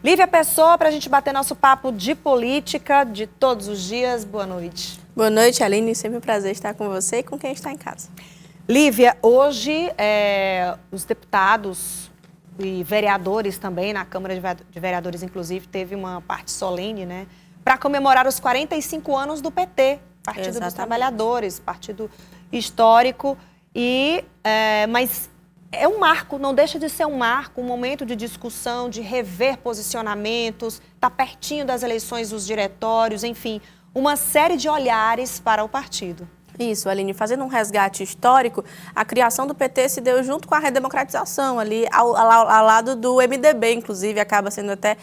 Lívia Pessoa, para a gente bater nosso papo de política de todos os dias. Boa noite. Boa noite, Aline. Sempre um prazer estar com você e com quem está em casa. Lívia, hoje os deputados e vereadores também, na Câmara de Vereadores, inclusive, teve uma parte solene, né, para comemorar os 45 anos do PT, Partido Exatamente. dos Trabalhadores, partido histórico, mas é um marco, não deixa de ser um marco, um momento de discussão, de rever posicionamentos, está pertinho das eleições dos diretórios, enfim, uma série de olhares para o partido. Isso, Aline, fazendo um resgate histórico, a criação do PT se deu junto com a redemocratização, ali ao lado do MDB, inclusive, acaba sendo até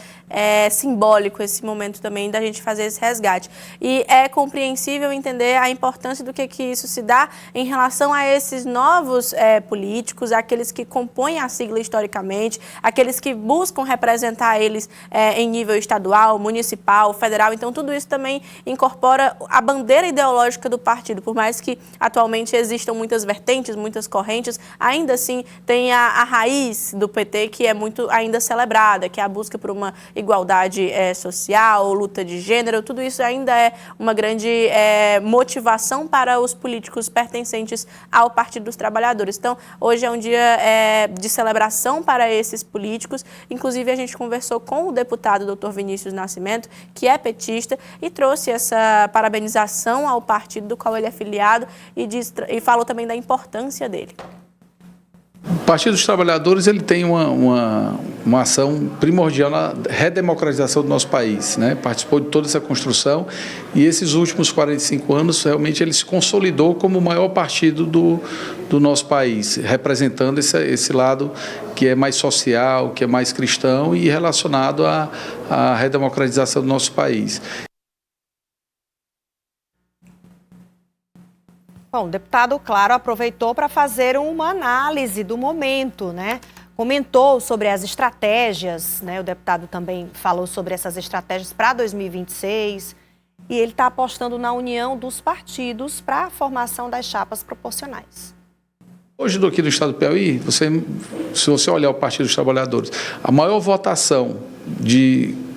simbólico esse momento também da gente fazer esse resgate. E é compreensível entender a importância do que isso se dá em relação a esses novos políticos, aqueles que compõem a sigla historicamente, aqueles que buscam representar eles em nível estadual, municipal, federal. Então, tudo isso também incorpora a bandeira ideológica do partido, por mais que atualmente existam muitas vertentes, muitas correntes, ainda assim tem a raiz do PT que é muito ainda celebrada, que é a busca por uma igualdade social, luta de gênero, tudo isso ainda é uma grande motivação para os políticos pertencentes ao Partido dos Trabalhadores. Então, hoje é um dia de celebração para esses políticos, inclusive a gente conversou com o deputado Dr. Vinícius Nascimento, que é petista, e trouxe essa parabenização ao partido do qual ele é filiado e falou também da importância dele. O Partido dos Trabalhadores ele tem uma ação primordial na redemocratização do nosso país, né? Participou de toda essa construção e esses últimos 45 anos realmente ele se consolidou como o maior partido do nosso país, representando esse lado que é mais social, que é mais cristão e relacionado à redemocratização do nosso país. Bom, o deputado, claro, aproveitou para fazer uma análise do momento, né? Comentou sobre as estratégias, né? O deputado também falou sobre essas estratégias para 2026 e ele está apostando na união dos partidos para a formação das chapas proporcionais. Hoje, aqui no estado do Piauí, se você olhar o Partido dos Trabalhadores, a maior votação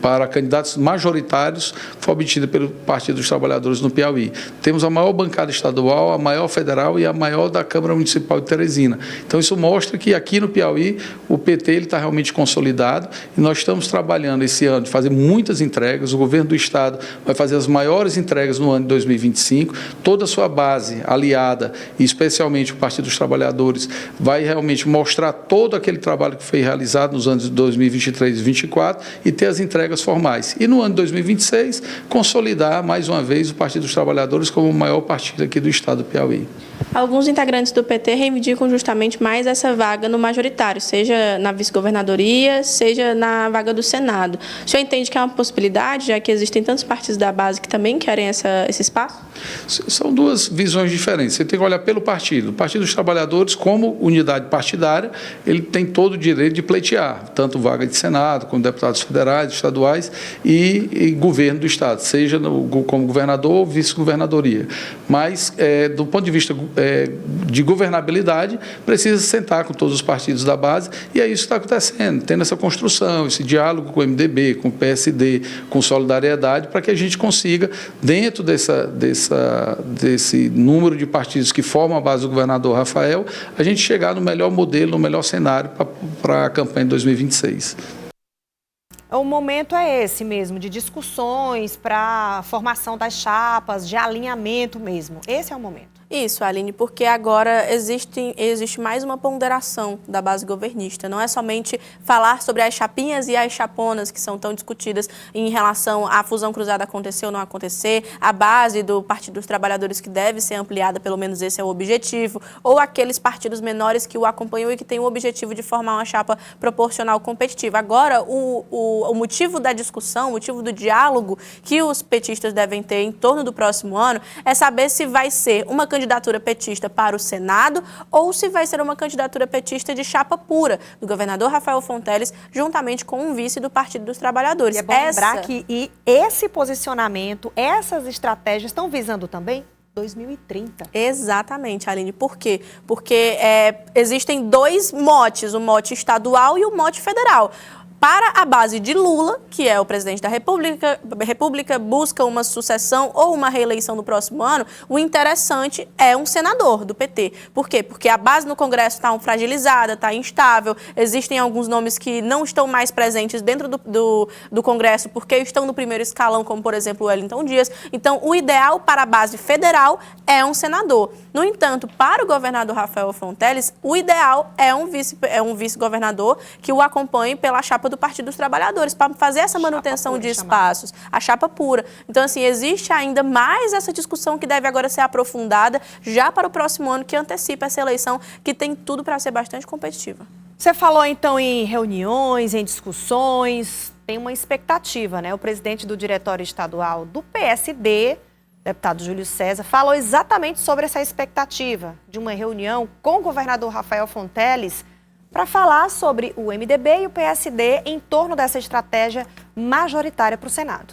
para candidatos majoritários foi obtida pelo Partido dos Trabalhadores no Piauí. Temos a maior bancada estadual, a maior federal e a maior da Câmara Municipal de Teresina. Então, isso mostra que aqui no Piauí o PT está realmente consolidado e nós estamos trabalhando esse ano de fazer muitas entregas. O governo do estado vai fazer as maiores entregas no ano de 2025. Toda a sua base aliada, e especialmente o Partido dos Trabalhadores, vai realmente mostrar todo aquele trabalho que foi realizado nos anos de 2023 e 2024 e ter as entregas formais. E no ano de 2026, consolidar mais uma vez o Partido dos Trabalhadores como o maior partido aqui do estado do Piauí. Alguns integrantes do PT reivindicam justamente mais essa vaga no majoritário, seja na vice-governadoria, seja na vaga do Senado. O senhor entende que é uma possibilidade, já que existem tantos partidos da base que também querem esse espaço? São duas visões diferentes. Você tem que olhar pelo partido. O Partido dos Trabalhadores, como unidade partidária, ele tem todo o direito de pleitear, tanto vaga de Senado, como deputados federais, estaduais e governo do estado, seja como governador ou vice-governadoria. Mas, do ponto de vista de governabilidade, precisa sentar com todos os partidos da base e é isso que está acontecendo, tendo essa construção, esse diálogo com o MDB, com o PSD, com Solidariedade, para que a gente consiga, dentro desse número de partidos que formam a base do governador Rafael, a gente chegar no melhor modelo, no melhor cenário para a campanha de 2026. O momento é esse mesmo, de discussões para a formação das chapas, de alinhamento mesmo. Esse é o momento. Isso, Aline, porque agora existe mais uma ponderação da base governista. Não é somente falar sobre as chapinhas e as chaponas que são tão discutidas em relação à fusão cruzada acontecer ou não acontecer, a base do Partido dos Trabalhadores que deve ser ampliada, pelo menos esse é o objetivo, ou aqueles partidos menores que o acompanham e que têm o objetivo de formar uma chapa proporcional competitiva. Agora, o motivo da discussão, o motivo do diálogo que os petistas devem ter em torno do próximo ano é saber se vai ser uma candidatura petista para o Senado ou se vai ser uma candidatura petista de chapa pura do governador Rafael Fonteles, juntamente com um vice do Partido dos Trabalhadores. E é bom lembrar que esse posicionamento, essas estratégias estão visando também 2030. Exatamente, Aline. Por quê? Porque existem dois motes, o mote estadual e o mote federal. Para a base de Lula, que é o presidente da República, busca uma sucessão ou uma reeleição no próximo ano, o interessante é um senador do PT. Por quê? Porque a base no Congresso está fragilizada, está instável, existem alguns nomes que não estão mais presentes dentro do Congresso porque estão no primeiro escalão, como, por exemplo, o Wellington Dias. Então, o ideal para a base federal é um senador. No entanto, para o governador Rafael Fonteles, o ideal é um vice-governador que o acompanhe pela chapa do Partido dos Trabalhadores, para fazer essa manutenção de espaços, a chapa pura. Então, assim, existe ainda mais essa discussão que deve agora ser aprofundada já para o próximo ano, que antecipa essa eleição, que tem tudo para ser bastante competitiva. Você falou, então, em reuniões, em discussões, tem uma expectativa, né? O presidente do Diretório Estadual do PSD, deputado Júlio César, falou exatamente sobre essa expectativa de uma reunião com o governador Rafael Fonteles para falar sobre o MDB e o PSD em torno dessa estratégia majoritária para o Senado.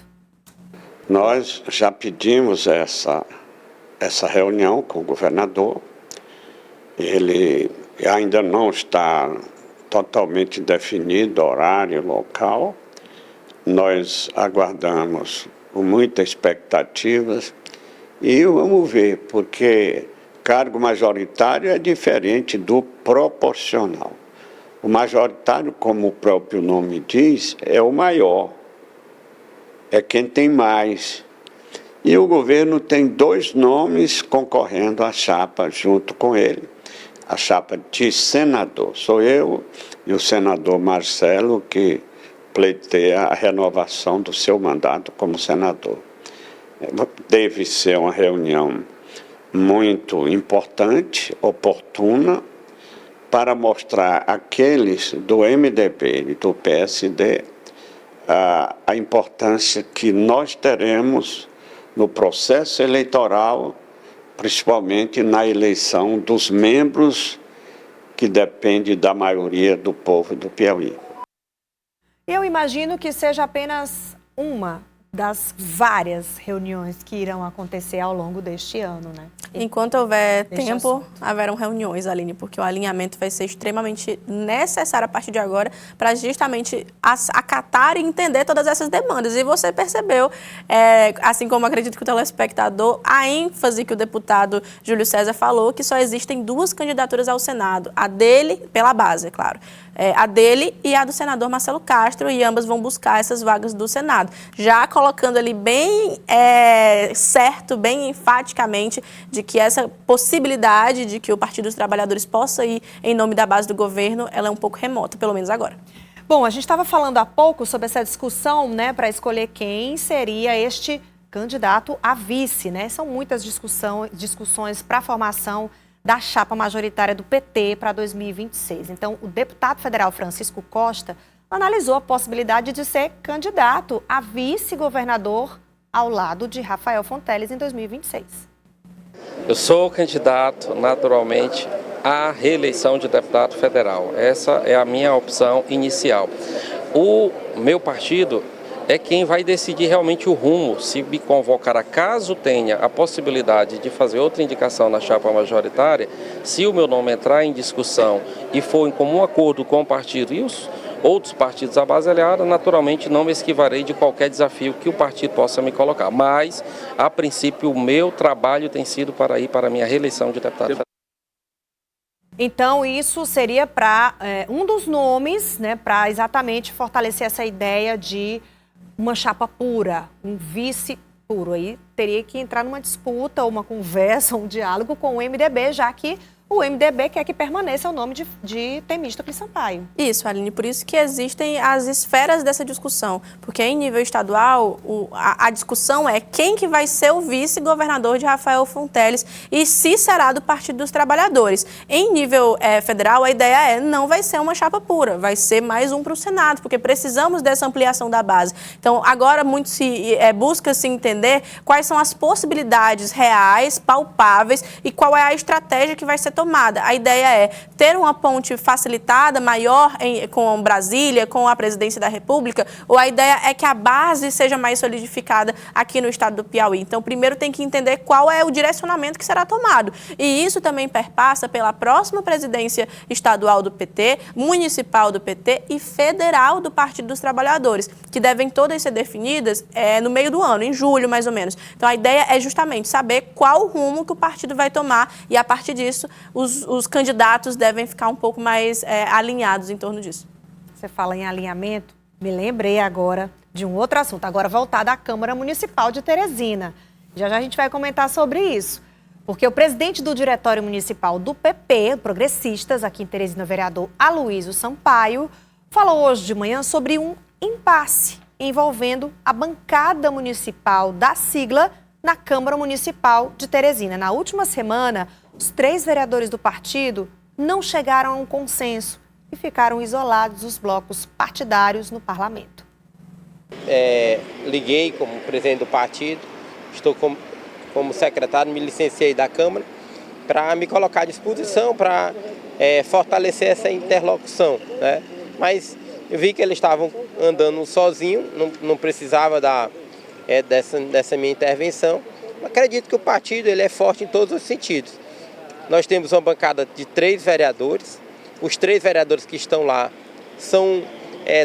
Nós já pedimos essa reunião com o governador. Ele ainda não está totalmente definido horário, local. Nós aguardamos com muitas expectativas e vamos ver, porque cargo majoritário é diferente do proporcional. O majoritário, como o próprio nome diz, é o maior, é quem tem mais. E o governo tem 2 nomes concorrendo à chapa junto com ele. A chapa de senador, sou eu e o senador Marcelo, que pleiteia a renovação do seu mandato como senador. Deve ser uma reunião muito importante, oportuna, para mostrar àqueles do MDB e do PSD a importância que nós teremos no processo eleitoral, principalmente na eleição dos membros que depende da maioria do povo do Piauí. Eu imagino que seja apenas uma das várias reuniões que irão acontecer ao longo deste ano, né? Enquanto houver tempo, haverão reuniões, Aline, porque o alinhamento vai ser extremamente necessário a partir de agora para justamente acatar e entender todas essas demandas. E você percebeu, assim como acredito que o telespectador, a ênfase que o deputado Júlio César falou, que só existem 2 candidaturas ao Senado, a dele, pela base, é claro, a dele e a do senador Marcelo Castro, e ambas vão buscar essas vagas do Senado. Já colocando ali bem certo, bem enfaticamente, de que essa possibilidade de que o Partido dos Trabalhadores possa ir em nome da base do governo, ela é um pouco remota, pelo menos agora. Bom, a gente estava falando há pouco sobre essa discussão, né, para escolher quem seria este candidato a vice, né? São muitas discussões para a formação da chapa majoritária do PT para 2026. Então, o deputado federal Francisco Costa analisou a possibilidade de ser candidato a vice-governador ao lado de Rafael Fonteles em 2026. Eu sou candidato, naturalmente, à reeleição de deputado federal. Essa é a minha opção inicial. O meu partido é quem vai decidir realmente o rumo, se me convocará, caso tenha a possibilidade de fazer outra indicação na chapa majoritária, se o meu nome entrar em discussão e for em comum acordo com o partido e os outros partidos à base aliada, naturalmente não me esquivarei de qualquer desafio que o partido possa me colocar. Mas, a princípio, o meu trabalho tem sido para ir para a minha reeleição de deputado federal. Então, isso seria para um dos nomes, né, para exatamente fortalecer essa ideia de uma chapa pura, um vice puro. Aí teria que entrar numa disputa, uma conversa, um diálogo com o MDB, já que o MDB quer que permaneça o nome de Temístocles Sampaio. Isso, Aline, por isso que existem as esferas dessa discussão, porque em nível estadual a discussão é quem que vai ser o vice-governador de Rafael Fonteles e se será do Partido dos Trabalhadores. Em nível federal, a ideia não vai ser uma chapa pura, vai ser mais um para o Senado, porque precisamos dessa ampliação da base. Então, agora muito busca-se entender quais são as possibilidades reais, palpáveis e qual é a estratégia que vai ser tomada. A ideia é ter uma ponte facilitada, maior com Brasília, com a presidência da República, ou a ideia é que a base seja mais solidificada aqui no estado do Piauí. Então, primeiro tem que entender qual é o direcionamento que será tomado. E isso também perpassa pela próxima presidência estadual do PT, municipal do PT e federal do Partido dos Trabalhadores, que devem todas ser definidas no meio do ano, em julho mais ou menos. Então a ideia é justamente saber qual o rumo que o partido vai tomar e a partir disso os candidatos devem ficar um pouco mais alinhados em torno disso. Você fala em alinhamento, me lembrei agora de um outro assunto, agora voltado à Câmara Municipal de Teresina. Já a gente vai comentar sobre isso, porque o presidente do Diretório Municipal do PP, Progressistas, aqui em Teresina, o vereador Aloysio Sampaio, falou hoje de manhã sobre um impasse envolvendo a bancada municipal da sigla na Câmara Municipal de Teresina. Na última semana, os 3 vereadores do partido não chegaram a um consenso e ficaram isolados dos blocos partidários no parlamento. Liguei como presidente do partido, estou como secretário, me licenciei da Câmara para me colocar à disposição para fortalecer essa interlocução, né? Mas eu vi que eles estavam andando sozinhos, não precisava dessa minha intervenção. Acredito que o partido ele é forte em todos os sentidos. Nós temos uma bancada de 3 vereadores. Os 3 vereadores que estão lá são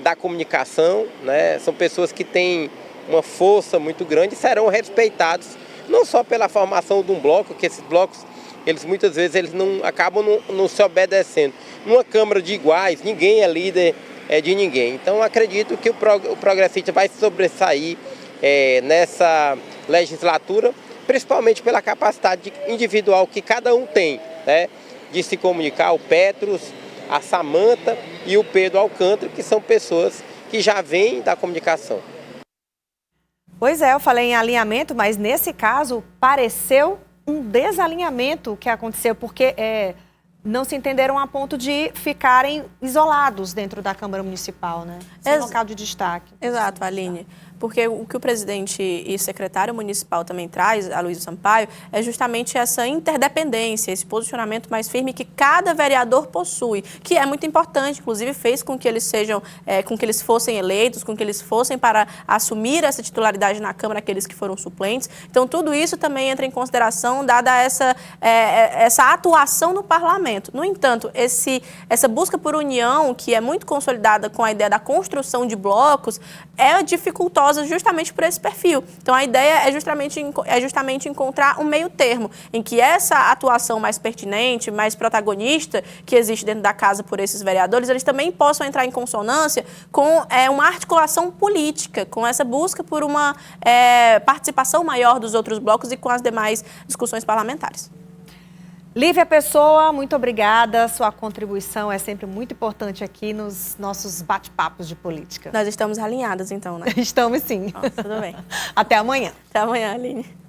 da comunicação, né? São pessoas que têm uma força muito grande e serão respeitados, não só pela formação de um bloco, que esses blocos, eles muitas vezes acabam não se obedecendo. Numa Câmara de iguais, ninguém é líder de ninguém. Então acredito que o progressista vai se sobressair nessa legislatura, principalmente pela capacidade individual que cada um tem, né, de se comunicar. O Petros, a Samanta e o Pedro Alcântara, que são pessoas que já vêm da comunicação. Pois é, eu falei em alinhamento, mas nesse caso pareceu um desalinhamento que aconteceu, porque não se entenderam a ponto de ficarem isolados dentro da Câmara Municipal, né? Sem local de destaque. Exato, Aline. Porque o que o presidente e secretário municipal também traz, Aloysio Sampaio, é justamente essa interdependência, esse posicionamento mais firme que cada vereador possui, que é muito importante, inclusive fez com que eles sejam, com que eles fossem eleitos, com que eles fossem para assumir essa titularidade na Câmara, aqueles que foram suplentes. Então, tudo isso também entra em consideração, dada essa atuação no parlamento. No entanto, essa busca por união, que é muito consolidada com a ideia da construção de blocos, é dificultosa justamente por esse perfil. Então, a ideia é justamente encontrar um meio termo, em que essa atuação mais pertinente, mais protagonista que existe dentro da casa por esses vereadores, eles também possam entrar em consonância com uma articulação política, com essa busca por uma participação maior dos outros blocos e com as demais discussões parlamentares. Lívia Pessoa, muito obrigada. Sua contribuição é sempre muito importante aqui nos nossos bate-papos de política. Nós estamos alinhadas, então, né? Estamos sim. Nossa, tudo bem. Até amanhã. Até amanhã, Aline.